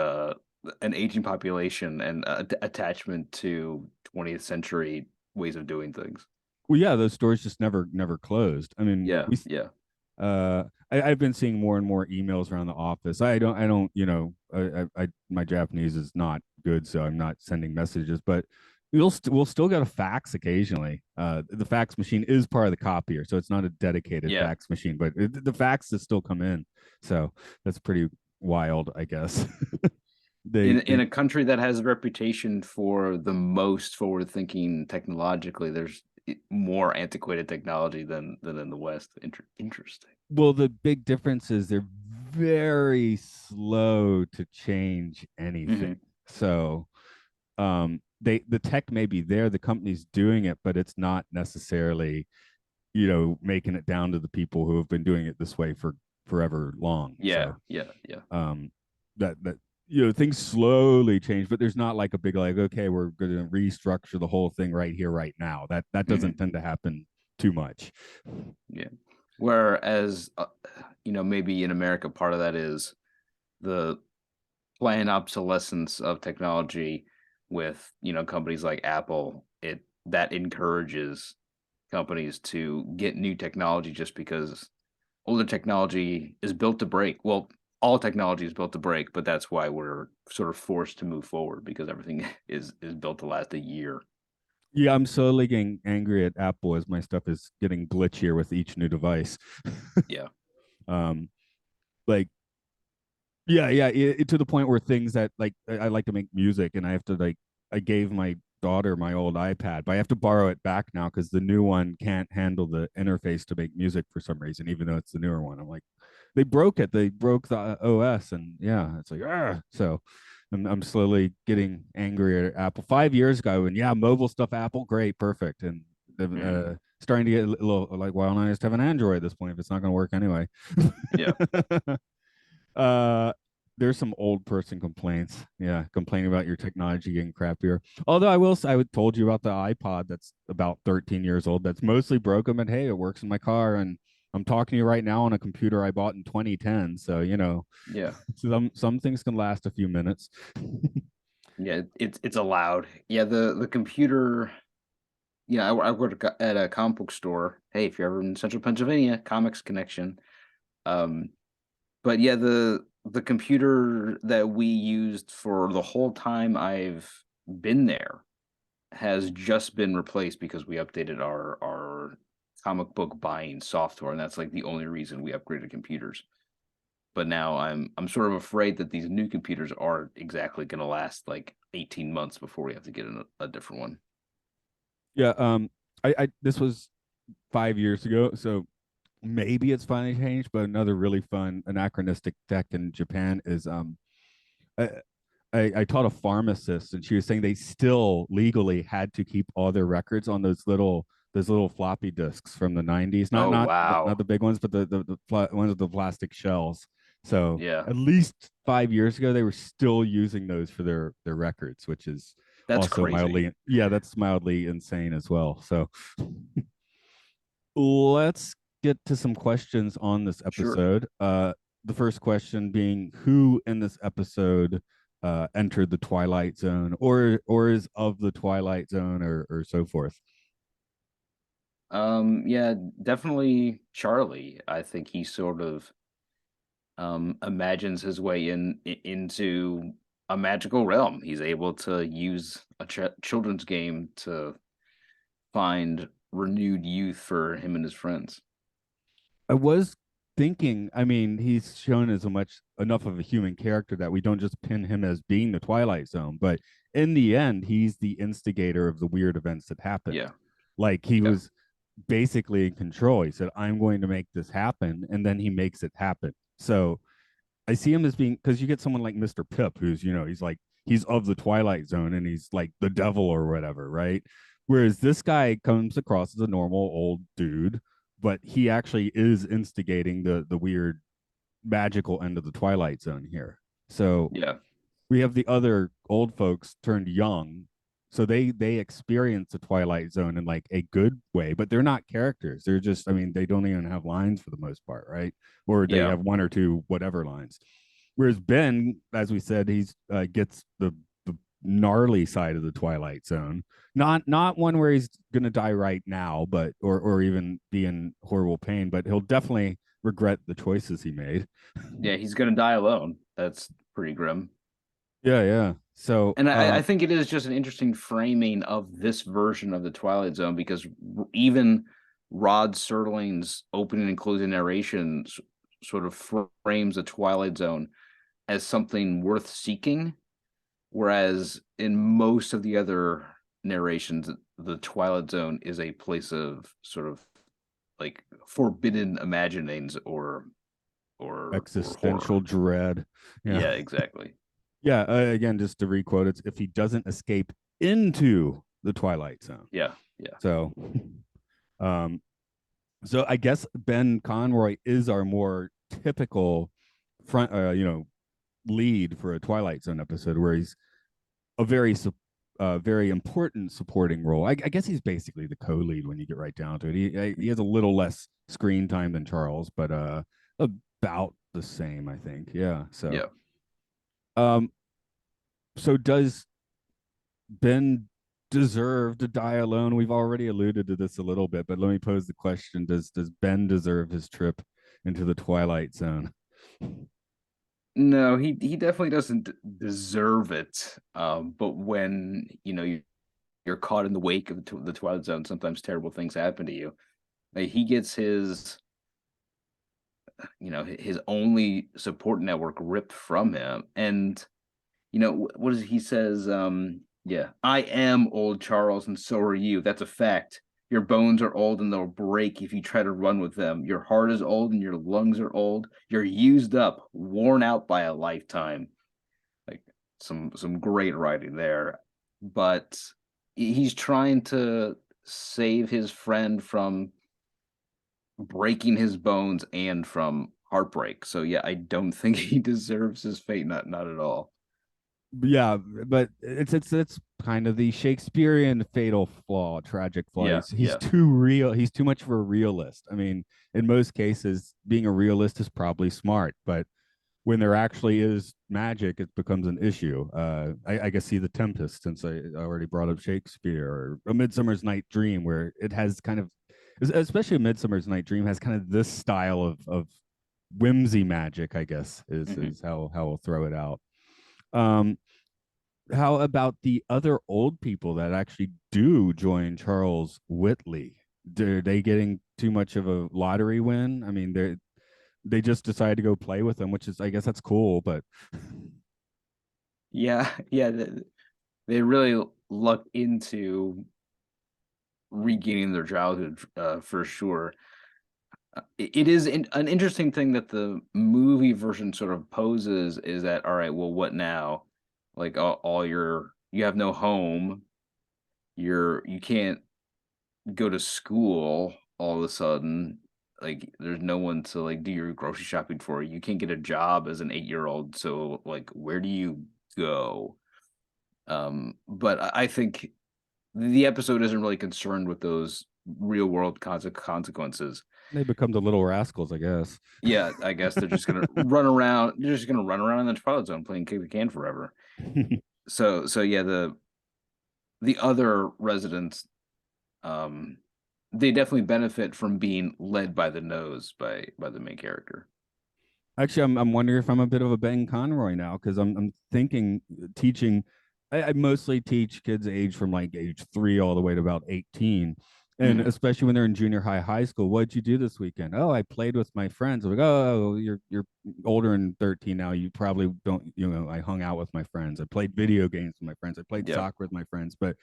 Speaker 2: an aging population and attachment to 20th century ways of doing things.
Speaker 1: well, yeah, those stores just never closed. I mean,
Speaker 2: Yeah, yeah.
Speaker 1: I've been seeing more and more emails around the office. I don't, my Japanese is not good, so I'm not sending messages, but we'll still get a fax occasionally. The fax machine is part of the copier, so it's not a dedicated
Speaker 2: Yeah.
Speaker 1: fax machine, but the faxes still come in. So that's pretty wild, I guess.
Speaker 2: In
Speaker 1: They
Speaker 2: a country that has a reputation for the most forward thinking technologically, there's more antiquated technology than in the West. Interesting.
Speaker 1: Well, the big difference is they're very slow to change anything.
Speaker 2: Hmm.
Speaker 1: So, the tech may be there, the company's doing it, but it's not necessarily, making it down to the people who have been doing it this way for forever long.
Speaker 2: Yeah,
Speaker 1: So,
Speaker 2: yeah, yeah.
Speaker 1: um, that things slowly change, but there's not like a big like, okay, we're going to restructure the whole thing right here, right now. That doesn't
Speaker 2: Hmm.
Speaker 1: tend to happen too much.
Speaker 2: Yeah. Whereas, maybe in America, part of that is the planned obsolescence of technology with, companies like Apple. It that encourages companies to get new technology just because older technology is built to break. Well, all technology is built to break, but that's why we're sort of forced to move forward because everything is built to last a year.
Speaker 1: Yeah, I'm slowly getting angry at Apple as my stuff is getting glitchier with each new device.
Speaker 2: Yeah.
Speaker 1: um, like To the point where things that like I like to make music, and I have to like I gave my daughter my old iPad, but I have to borrow it back now because the new one can't handle the interface to make music for some reason, even though it's the newer one. I'm like, they broke it. They broke the OS, and yeah, it's like so. I'm slowly getting angry at Apple. 5 years ago, and yeah, mobile stuff, Apple, great, perfect, and
Speaker 2: Mhm.
Speaker 1: starting to get a little like, why don't I just have an Android at this point if it's not going to work anyway?
Speaker 2: Yeah.
Speaker 1: uh there's some old person complaints, yeah, complaining about your technology getting crappier. Although I will say, I told you about the iPod that's about 13 years old that's mostly broken, but hey, it works in my car, and I'm talking to you right now on a computer I bought in 2010, so
Speaker 2: Yeah.
Speaker 1: some things can last a few minutes.
Speaker 2: Yeah, it's allowed. Yeah, the computer. Yeah, I worked at a comic book store. Hey, if you're ever in Central Pennsylvania, Comics Connection. Um, but yeah, the computer that we used for the whole time I've been there has just been replaced because we updated our comic book buying software, and that's like the only reason we upgraded computers. But now I'm sort of afraid that these new computers aren't exactly going to last like 18 months before we have to get a different one.
Speaker 1: Yeah, I this was 5 years ago, so maybe it's finally changed. But another really fun anachronistic tech in Japan is I, I taught a pharmacist, and she was saying they still legally had to keep all their records on those little floppy disks from the 90s. Not
Speaker 2: Oh
Speaker 1: not not
Speaker 2: wow.
Speaker 1: the big ones, but the ones with the plastic shells. So
Speaker 2: Yeah.
Speaker 1: at least 5 years ago, they were still using those for their records, which is
Speaker 2: That's
Speaker 1: also
Speaker 2: crazy.
Speaker 1: mildly, yeah, that's mildly insane as well. So let's get to some questions on this
Speaker 2: Sure.
Speaker 1: episode. The first question being, who in this episode entered the Twilight Zone, or is of the Twilight Zone, or so forth?
Speaker 2: Yeah, definitely Charlie. I think he sort of imagines his way into a magical realm. He's able to use a children's game to find renewed youth for him and his friends.
Speaker 1: I was thinking, I mean, he's shown as a much enough of a human character that we don't just pin him as being the Twilight Zone, but in the end, he's the instigator of the weird events that happened.
Speaker 2: Yeah.
Speaker 1: Like he
Speaker 2: Yeah.
Speaker 1: was basically in control. He said, I'm going to make this happen, and then he makes it happen. So I see him as being, because you get someone like Mr. Pip, who's, he's like, he's of the Twilight Zone and he's like the devil or whatever, right? Whereas this guy comes across as a normal old dude, but he actually is instigating the weird magical end of the Twilight Zone here. So
Speaker 2: Yeah.
Speaker 1: we have the other old folks turned young, so they experience the Twilight Zone in like a good way, but they're not characters. They're just, I mean, they don't even have lines for the most part, right? Or they
Speaker 2: Yeah.
Speaker 1: have one or two whatever lines. Whereas Ben, as we said, he's gets the gnarly side of the Twilight Zone. Not one where he's gonna die right now, but or even be in horrible pain, but he'll definitely regret the choices he made.
Speaker 2: Yeah. He's gonna die alone. That's pretty grim.
Speaker 1: Yeah, yeah. So
Speaker 2: And I think it is just an interesting framing of this version of the Twilight Zone because even Rod Serling's opening and closing narration sort of frames the Twilight Zone as something worth seeking, whereas in most of the other narrations, the Twilight Zone is a place of sort of like forbidden imaginings or
Speaker 1: existential
Speaker 2: horror.
Speaker 1: dread. Yeah.
Speaker 2: Yeah, exactly.
Speaker 1: Yeah. Again, just to requote, it's if he doesn't escape into the Twilight Zone.
Speaker 2: Yeah, yeah,
Speaker 1: So, um, so I guess Ben Conroy is our more typical front, lead for a Twilight Zone episode, where he's a very important supporting role. I guess he's basically the co-lead when you get right down to it. He has a little less screen time than Charles, but about the same, I think. Yeah. So,
Speaker 2: yeah.
Speaker 1: um, so does Ben deserve to die alone? We've already alluded to this a little bit, but let me pose the question: Does Ben deserve his trip into the Twilight Zone?
Speaker 2: No, he definitely doesn't deserve it. But when you're caught in the wake of the Twilight Zone, sometimes terrible things happen to you. Like, he gets his his only support network ripped from him. And what is he says? Yeah, I am old Charles, and so are you. That's a fact. Your bones are old and they'll break if you try to run with them. Your heart is old and your lungs are old. You're used up, worn out by a lifetime. Like some great writing there. But he's trying to save his friend from breaking his bones and from heartbreak. So yeah, I don't think he deserves his fate. Not at all.
Speaker 1: Yeah, but it's kind of the Shakespearean fatal flaw, tragic flaw.
Speaker 2: Yeah,
Speaker 1: He's
Speaker 2: yeah.
Speaker 1: too real. He's too much of a realist. I mean, in most cases, being a realist is probably smart, but when there actually is magic, it becomes an issue. I guess see the Tempest, since I already brought up Shakespeare, or A Midsummer's Night Dream, where it has kind of, especially A Midsummer's Night Dream, has kind of this style of whimsy magic. I guess
Speaker 2: Hmm.
Speaker 1: is how we'll throw it out. Um, how about the other old people that actually do join Charles Whitley? Are they getting too much of a lottery win? I mean, they just decide to go play with him, which is, I guess, that's cool, but
Speaker 2: Yeah, yeah. They really luck into regaining their childhood for sure. It is an interesting thing that the movie version sort of poses is that, all right, well, what now? Like all you have no home. You can't go to school all of a sudden. Like there's no one to like do your grocery shopping for you. You can't get a job as an 8-year old. So like where do you go? But I think the episode isn't really concerned with those real world consequences.
Speaker 1: they become the little rascals, I guess.
Speaker 2: Yeah, I guess they're just gonna run around. They're just gonna run around in the Twilight Zone playing kick the can forever. So yeah, the other residents, um, they definitely benefit from being led by the nose by the main character.
Speaker 1: Actually, I'm wondering if I'm a bit of a Ben Conroy now, because I'm thinking teaching. I mostly teach kids age from like age 3 all the way to about 18, and
Speaker 2: Hmm.
Speaker 1: especially when they're in junior high, high school. What'd you do this weekend? Oh, I played with my friends. I'm like, oh, you're older than 13 now. You probably don't. I hung out with my friends. I played video games with my friends. I played
Speaker 2: Yep.
Speaker 1: soccer with my friends. But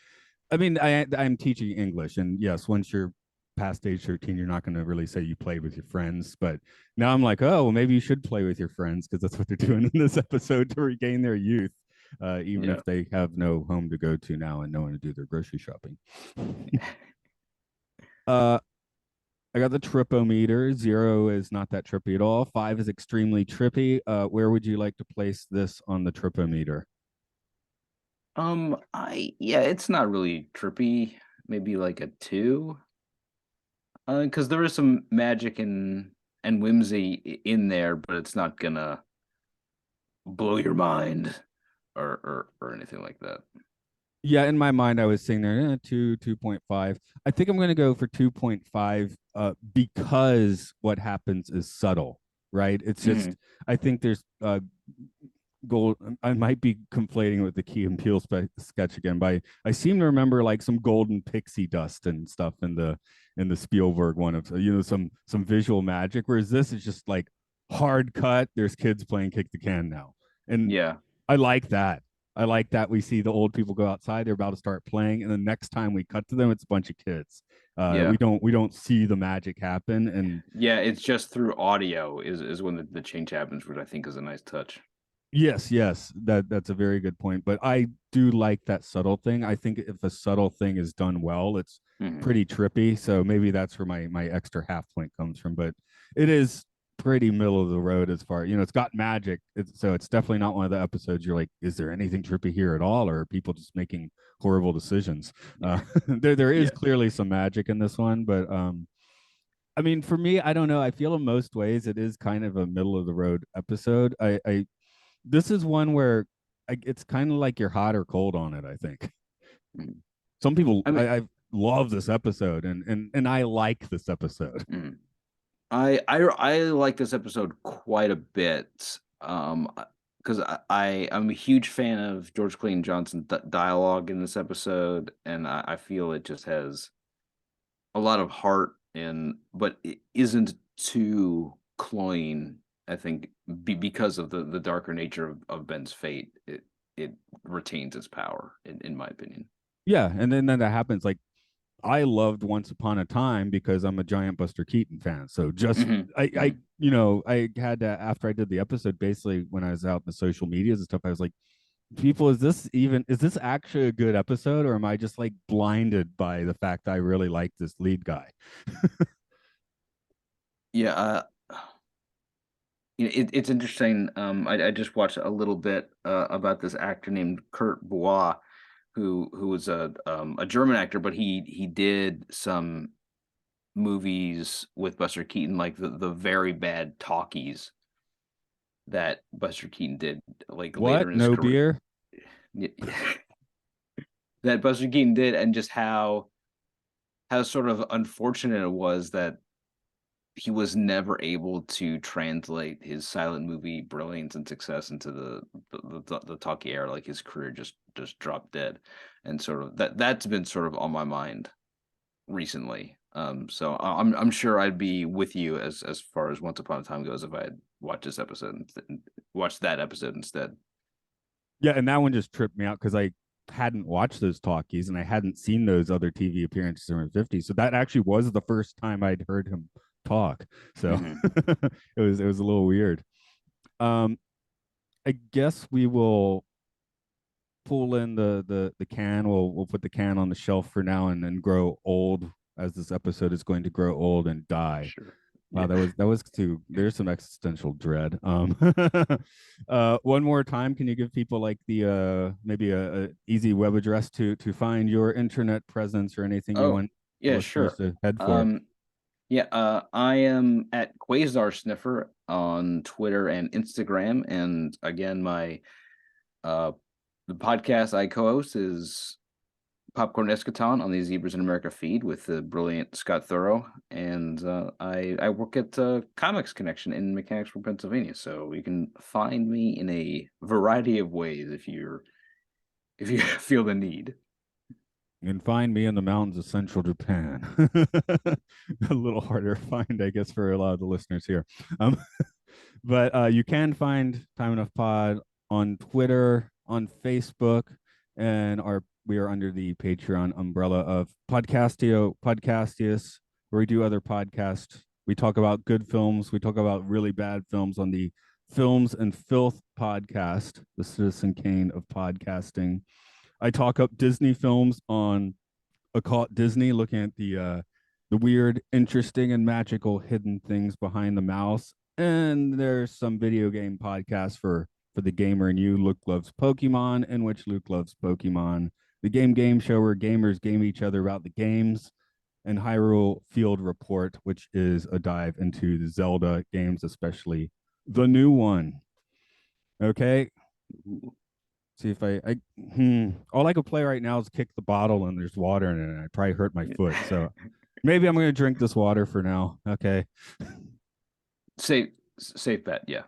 Speaker 1: I mean, I'm teaching English, and yes, once you're past age 13, you're not going to really say you played with your friends. But now I'm like, oh, well, maybe you should play with your friends, because that's what they're doing in this episode to regain their youth, even
Speaker 2: Yeah.
Speaker 1: if they have no home to go to now and no one to do their grocery shopping. uh, I got the tripometer. 0 is not that trippy at all. 5 is extremely trippy. Where would you like to place this on the tripometer?
Speaker 2: It's not really trippy. Maybe like a 2. Because there is some magic and whimsy in there, but it's not gonna blow your mind or anything like that.
Speaker 1: Yeah, in my mind, I was saying there, 2.5. I think I'm going to go for 2.5, because what happens is subtle, right? It's
Speaker 2: Hmm.
Speaker 1: just, I think there's gold. I might be conflating with the Key and Peele sketch again, but I seem to remember like some golden pixie dust and stuff in the Spielberg one of, some visual magic, whereas this is just like hard cut. There's kids playing kick the can now, and
Speaker 2: Yeah,
Speaker 1: I like that. I like that we see the old people go outside. They're about to start playing, and the next time we cut to them, it's a bunch of kids.
Speaker 2: yeah,
Speaker 1: We don't see the magic happen, and
Speaker 2: yeah. It's just through audio is when the change happens, which I think is a nice touch.
Speaker 1: yes, yes, that's a very good point. But I do like that subtle thing. I think if a subtle thing is done well, it's
Speaker 2: Hmm.
Speaker 1: pretty trippy. So maybe that's where my extra half point comes from. But it is pretty middle of the road as far, it's got magic. So it's definitely not one of the episodes you're like, is there anything trippy here at all, or are people just making horrible decisions? There is
Speaker 2: Yeah.
Speaker 1: clearly some magic in this one, but I mean, for me, I don't know. I feel in most ways it is kind of a middle of the road episode. I This is one where it's kind of like you're hot or cold on it. I think
Speaker 2: Mhm.
Speaker 1: some people,
Speaker 2: I mean,
Speaker 1: I love this episode, and I like this episode.
Speaker 2: mhm. I like this episode quite a bit. Because I'm a huge fan of George Clayton Johnson's dialogue in this episode, and I feel it just has a lot of heart and but it isn't too. cloying. I think because of the darker nature of Ben's fate, it retains its power, in my opinion.
Speaker 1: Yeah, and then that happens. Like I loved Once Upon a Time because I'm a giant Buster Keaton fan. So just
Speaker 2: Hmm.
Speaker 1: I you know I had to, after I did the episode, basically when I was out in the social medias and stuff, I was like, people, is this actually a good episode, or am I just like blinded by the fact that I really like this lead guy?
Speaker 2: Yeah, it's interesting. I just watched a little bit about this actor named Kurt Bois, who was a German actor, but he did some movies with Buster Keaton, like the very bad talkies that Buster Keaton did, like later
Speaker 1: What?
Speaker 2: in his
Speaker 1: No
Speaker 2: career.
Speaker 1: beer?
Speaker 2: That Buster Keaton did, and just how sort of unfortunate it was that he was never able to translate his silent movie brilliance and success into the talkie era. Like his career just dropped dead, and sort of that's been sort of on my mind recently. So I'm sure I'd be with you as far as Once Upon a Time goes if I had watched this episode and watched that episode instead.
Speaker 1: Yeah, and that one just tripped me out because I hadn't watched those talkies and I hadn't seen those other TV appearances in the 50s. So that actually was the first time I'd heard him talk. So
Speaker 2: Hmm.
Speaker 1: it was a little weird. Um, I guess we will pull in the can. We'll put the can on the shelf for now and then grow old as this episode is going to grow old and die.
Speaker 2: Sure.
Speaker 1: Wow,
Speaker 2: Yeah.
Speaker 1: that was too. There's some existential dread. One more time, can you give people like the maybe a easy web address to find your internet presence or anything you
Speaker 2: Oh,
Speaker 1: want the
Speaker 2: yeah,
Speaker 1: listeners
Speaker 2: sure.
Speaker 1: to head for?
Speaker 2: Um, yeah, I am at Quasar Sniffer on Twitter and Instagram, and again, my uh the podcast I co-host is Popcorn Eschaton on the Zebras in America feed with the brilliant Scott Thorough, and I work at Comics Connection in Mechanicsburg, Pennsylvania. So you can find me in a variety of ways if you feel the need.
Speaker 1: You can find me in the mountains of central Japan. A little harder to find, I guess, for a lot of the listeners here. Um, but you can find Time Enough Pod on Twitter, on Facebook, and we are under the Patreon umbrella of Podcastius, where we do other podcasts. We talk about good films. We talk about really bad films on the Films and Filth podcast, the Citizen Kane of podcasting. I talk up Disney films on Occult Disney, looking at the weird, interesting, and magical hidden things behind the mouse. And there's some video game podcasts for the gamer and you. Luke loves Pokemon, in which Luke loves Pokemon. The game show where gamers game each other about the games, and Hyrule Field Report, which is a dive into the Zelda games, especially the new one. Okay, see if all I could play right now is kick the bottle and there's water in it and I probably hurt my foot. So maybe I'm gonna drink this water for now. Okay.
Speaker 2: Safe bet, yeah.